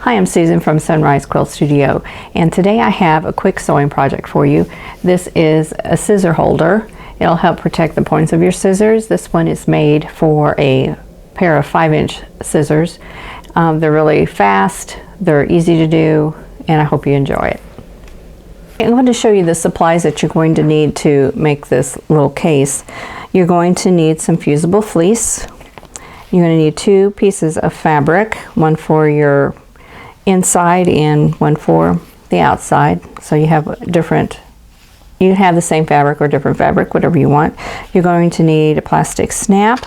Hi, I'm Susan from Sunrise Quilt Studio, and today I have a quick sewing project for you. This is a scissor holder. It'll help protect the points of your scissors. This one is made for a pair of 5-inch scissors. They're really fast, they're easy to do, and I hope you enjoy it. I'm going to show you the supplies that you're going to need to make this little case. You're going to need some fusible fleece. You're going to need 2 pieces of fabric, one for your inside and one for the outside. So you have different, you have the same fabric or different fabric, whatever you want. You're going to need a plastic snap,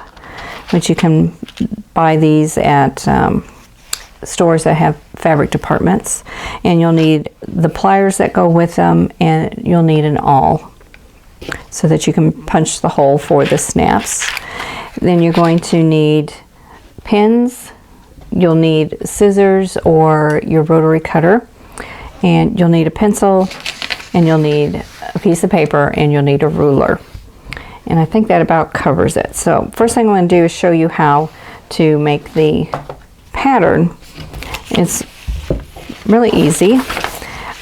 which you can buy these at stores that have fabric departments. And you'll need the pliers that go with them, and you'll need an awl so that you can punch the hole for the snaps. Then you're going to need pins. You'll need scissors or your rotary cutter, and you'll need a pencil, and you'll need a piece of paper, and you'll need a ruler. And I think that about covers it. So first thing I'm going to do is show you how to make the pattern. It's really easy.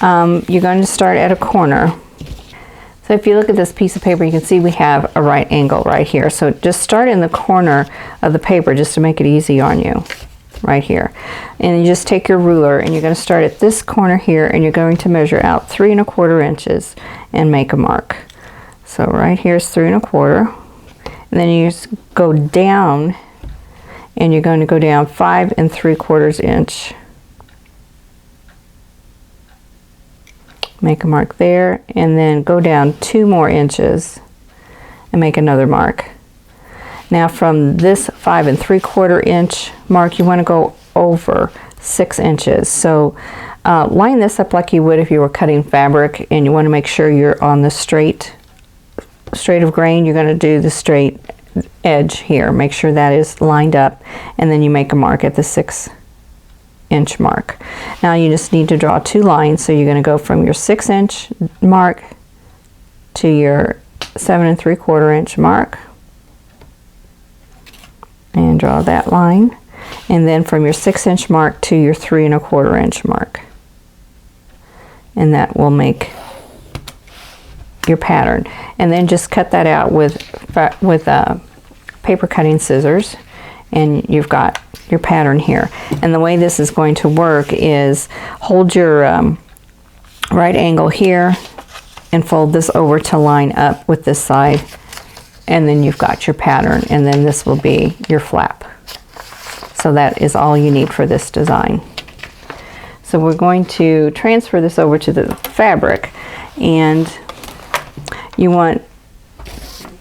You're going to start at a corner. So if you look at this piece of paper, you can see we have a right angle right here. So just start in the corner of the paper just to make it easy on you, right here. And you just take your ruler and you're going to start at this corner here, and you're going to measure out 3 1/4 inches and make a mark. So right here is 3 1/4, and then you just go down, and you're going to go down 5 3/4 inch. Make a mark there, and then go down 2 more inches and make another mark. Now from this 5 3/4 inch mark, you want to go over 6 inches. So line this up like you would if you were cutting fabric, and you want to make sure you're on the straight of grain. You're going to do the straight edge here. Make sure that is lined up, and then you make a mark at the 6 inch mark. Now you just need to draw 2 lines. So you're going to go from your 6 inch mark to your 7 3/4 inch mark, and draw that line, and then from your 6 inch mark to your 3 1/4 inch mark, and that will make your pattern. And then just cut that out with paper cutting scissors, and you've got your pattern here. And the way this is going to work is hold your right angle here and fold this over to line up with this side, and then you've got your pattern, and then this will be your flap. So that is all you need for this design. So we're going to transfer this over to the fabric, and you want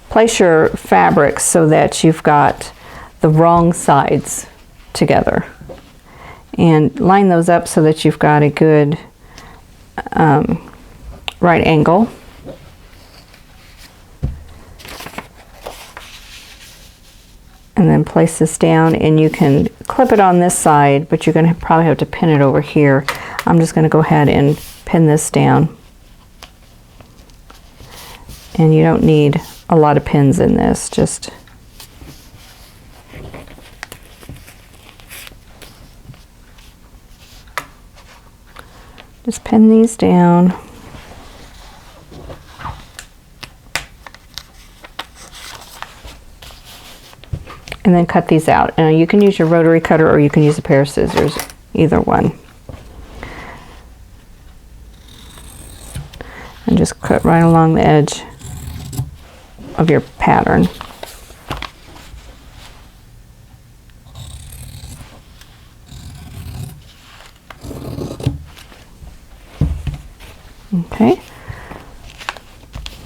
place your fabric so that you've got the wrong sides together, and line those up so that you've got a good right angle. And then place this down, and you can clip it on this side, but you're going to probably have to pin it over here. I'm just going to go ahead and pin this down. And you don't need a lot of pins in this, just pin these down. And then cut these out. And you can use your rotary cutter, or you can use a pair of scissors, either one. And just cut right along the edge of your pattern. Okay.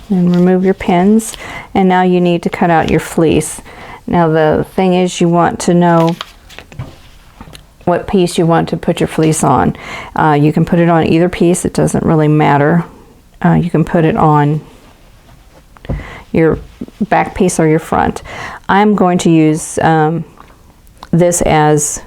Then remove your pins, and now you need to cut out your fleece. Now the thing is, you want to know what piece you want to put your fleece on. You can put it on either piece, it doesn't really matter. You can put it on your back piece or your front. I'm going to use this as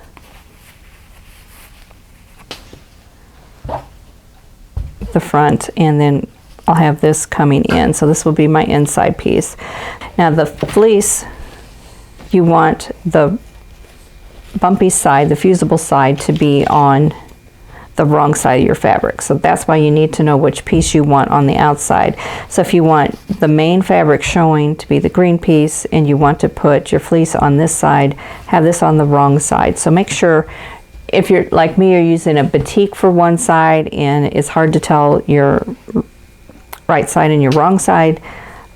the front, and then I'll have this coming in. So this will be my inside piece. Now the fleece, you want the bumpy side, the fusible side, to be on the wrong side of your fabric. So that's why you need to know which piece you want on the outside. So if you want the main fabric showing to be the green piece and you want to put your fleece on this side, have this on the wrong side. So make sure, if you're like me, you're using a batik for one side and it's hard to tell your right side and your wrong side,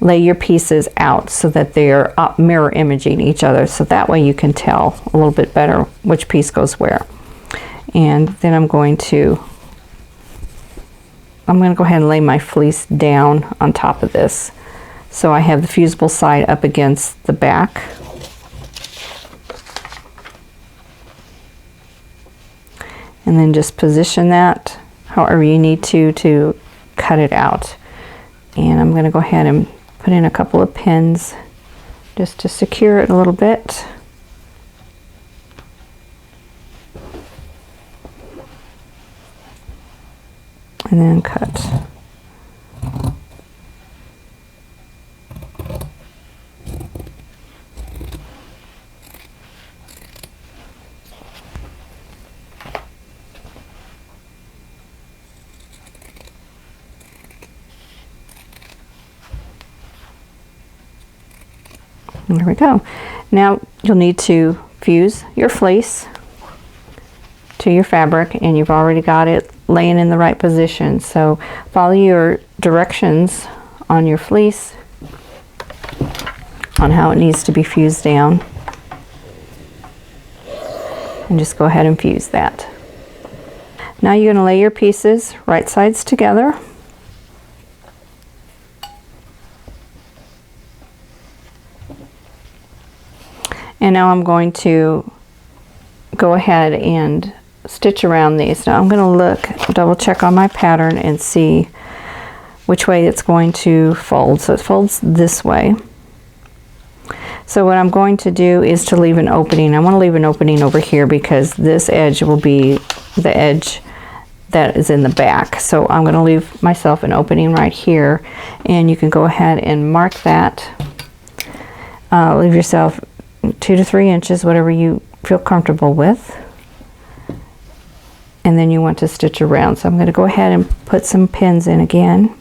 lay your pieces out so that they're mirror imaging each other, so that way you can tell a little bit better which piece goes where. And then I'm going to go ahead and lay my fleece down on top of this. So I have the fusible side up against the back. And then just position that however you need to cut it out. And I'm going to go ahead and put in a couple of pins just to secure it a little bit. And then cut. There we go. Now you'll need to fuse your fleece to your fabric, and you've already got it laying in the right position. So follow your directions on your fleece on how it needs to be fused down, and just go ahead and fuse that. Now you're going to lay your pieces right sides together. And now I'm going to go ahead and stitch around these. Now I'm going to look, double check on my pattern and see which way it's going to fold. So it folds this way. So what I'm going to do is to leave an opening. I want to leave an opening over here because this edge will be the edge that is in the back. So I'm going to leave myself an opening right here, and you can go ahead and mark that. Leave yourself 2 to 3 inches, whatever you feel comfortable with. And then you want to stitch around. So I'm going to go ahead and put some pins in again.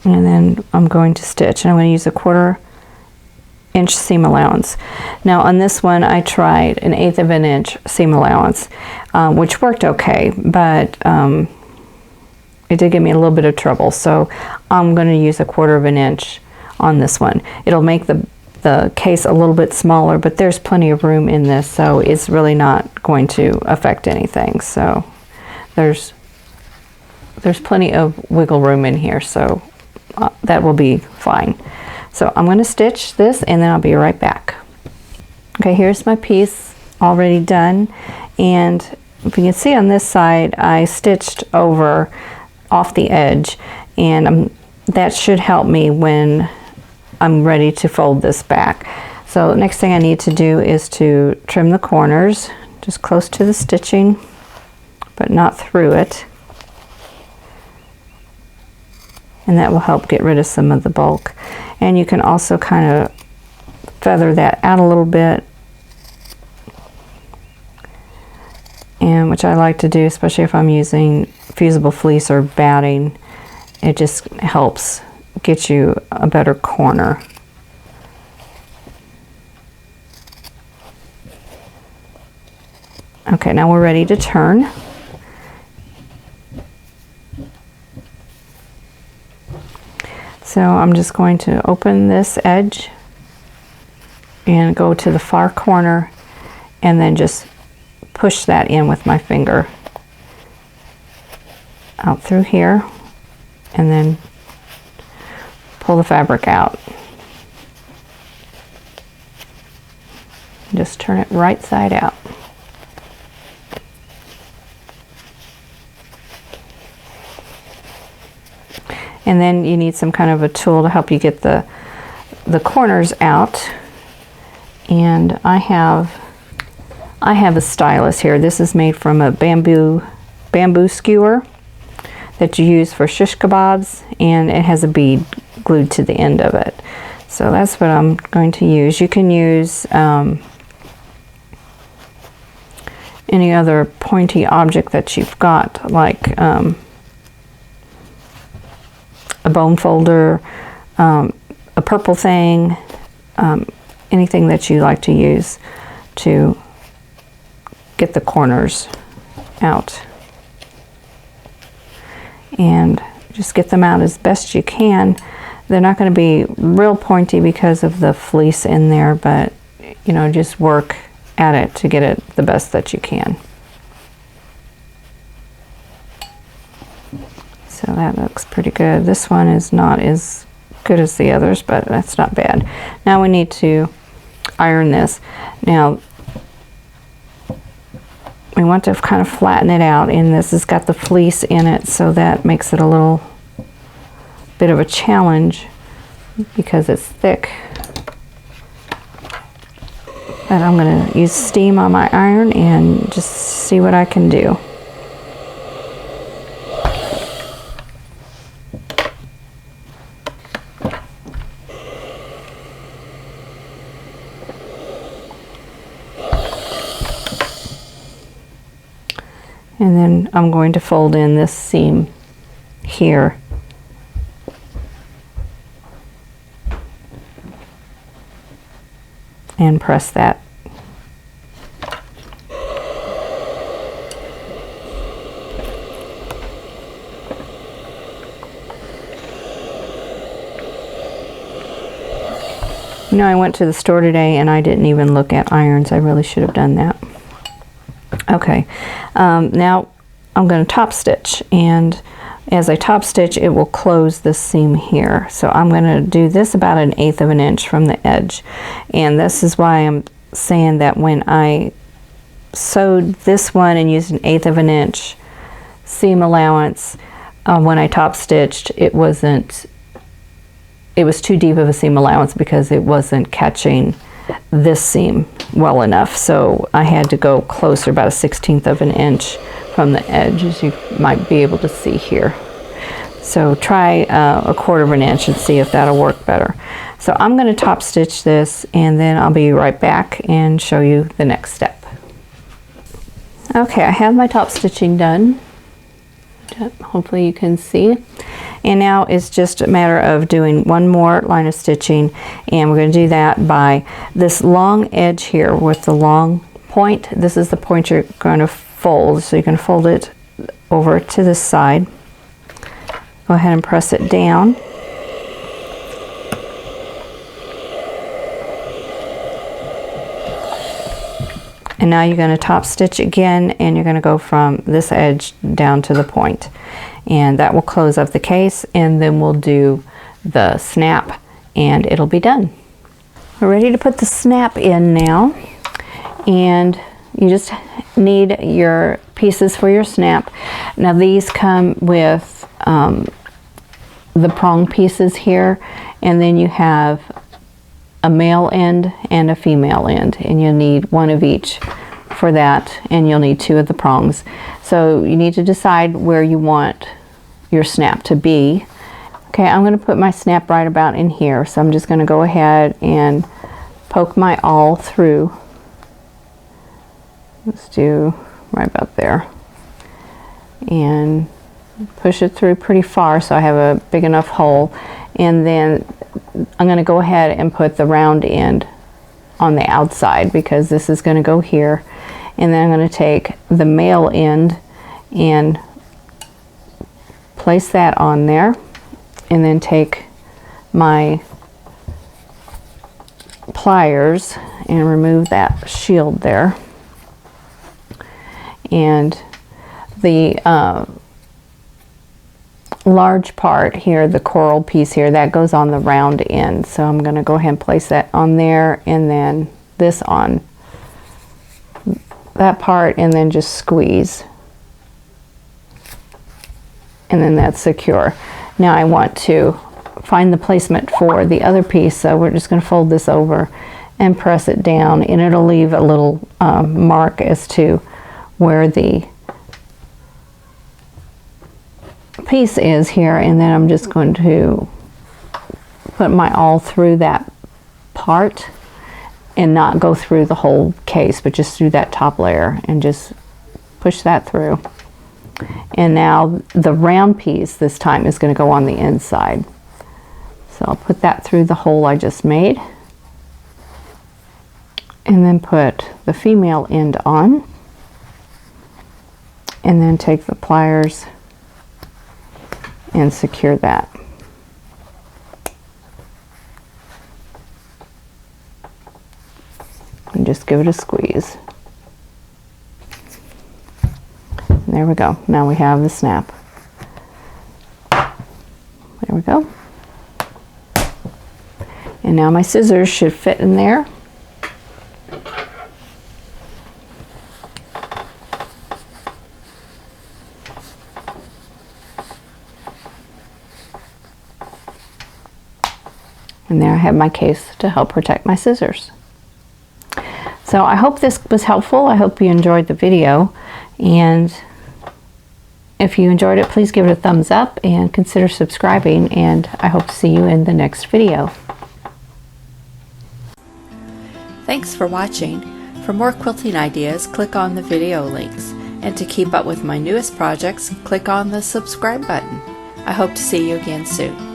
And then I'm going to stitch, and I'm going to use a 1/4 inch seam allowance. Now on this one I tried an 1/8 of an inch seam allowance, which worked okay, but it did give me a little bit of trouble. So I'm going to use a 1/4 of an inch on this one. It'll make the case a little bit smaller, but there's plenty of room in this, so it's really not going to affect anything. So there's plenty of wiggle room in here, so that will be fine. So I'm going to stitch this and then I'll be right back. Okay, here's my piece already done, and if you can see on this side I stitched over off the edge, and that should help me when I'm ready to fold this back. So the next thing I need to do is to trim the corners just close to the stitching but not through it, and that will help get rid of some of the bulk. And you can also kind of feather that out a little bit, and which I like to do, especially if I'm using fusible fleece or batting. It just helps get you a better corner. Okay, now we're ready to turn. So I'm just going to open this edge and go to the far corner and then just push that in with my finger out through here, and then pull the fabric out. Just turn it right side out. And then you need some kind of a tool to help you get the corners out. And I have a stylus here. This is made from a bamboo skewer. that you use for shish kebabs, and it has a bead glued to the end of it. So that's what I'm going to use. You can use any other pointy object that you've got, like a bone folder, a purple thing, anything that you like to use to get the corners out. And just get them out as best you can. They're not going to be real pointy because of the fleece in there, but you know, just work at it to get it the best that you can. So that looks pretty good. This one is not as good as the others, but that's not bad. Now we need to iron this. Now we want to kind of flatten it out, and this has got the fleece in it, so that makes it a little bit of a challenge because it's thick. But I'm going to use steam on my iron and just see what I can do. And then I'm going to fold in this seam here. And press that. You know, I went to the store today and I didn't even look at irons. I really should have done that. Okay, now I'm going to top stitch, and as I top stitch it will close this seam here. So I'm going to do this about 1/8 of an inch from the edge, and this is why I'm saying that when I sewed this one and used 1/8 of an inch seam allowance, when I top stitched it was too deep of a seam allowance because it wasn't catching this seam well enough, so I had to go closer, about 1/16 of an inch from the edge, as you might be able to see here. So try 1/4 of an inch and see if that'll work better. So I'm going to top stitch this, and then I'll be right back and show you the next step. Okay, I have my top stitching done. Hopefully you can see. And now it's just a matter of doing one more line of stitching, and we're going to do that by this long edge here with the long point. This is the point you're going to fold, so you can fold it over to this side. Go ahead and press it down. And now you're going to top stitch again, and you're going to go from this edge down to the point. And that will close up the case, and then we'll do the snap and it'll be done. We're ready to put the snap in now, and you just need your pieces for your snap. Now these come with the prong pieces here, and then you have a male end and a female end, and you'll need one of each for that, and you'll need 2 of the prongs. So you need to decide where you want your snap to be. Okay, I'm going to put my snap right about in here, so I'm just going to go ahead and poke my awl through. Let's do right about there, and push it through pretty far so I have a big enough hole, and then I'm going to go ahead and put the round end on the outside because this is going to go here, and then I'm going to take the male end and place that on there, and then take my pliers and remove that shield there, and the large part here, the coral piece here, that goes on the round end. So I'm going to go ahead and place that on there, and then this on that part, and then just squeeze, and then that's secure. Now I want to find the placement for the other piece, so we're just going to fold this over and press it down, and it'll leave a little mark as to where the piece is here, and then I'm just going to put my awl through that part and not go through the whole case, but just through that top layer and just push that through. And now the round piece this time is going to go on the inside. So I'll put that through the hole I just made, and then put the female end on, and then take the pliers and secure that. And just give it a squeeze. And there we go. Now we have the snap. There we go. And now my scissors should fit in there. And there I have my case to help protect my scissors. So I hope this was helpful. I hope you enjoyed the video. And if you enjoyed it, please give it a thumbs up and consider subscribing. And I hope to see you in the next video. Thanks for watching. For more quilting ideas, click on the video links. And to keep up with my newest projects, click on the subscribe button. I hope to see you again soon.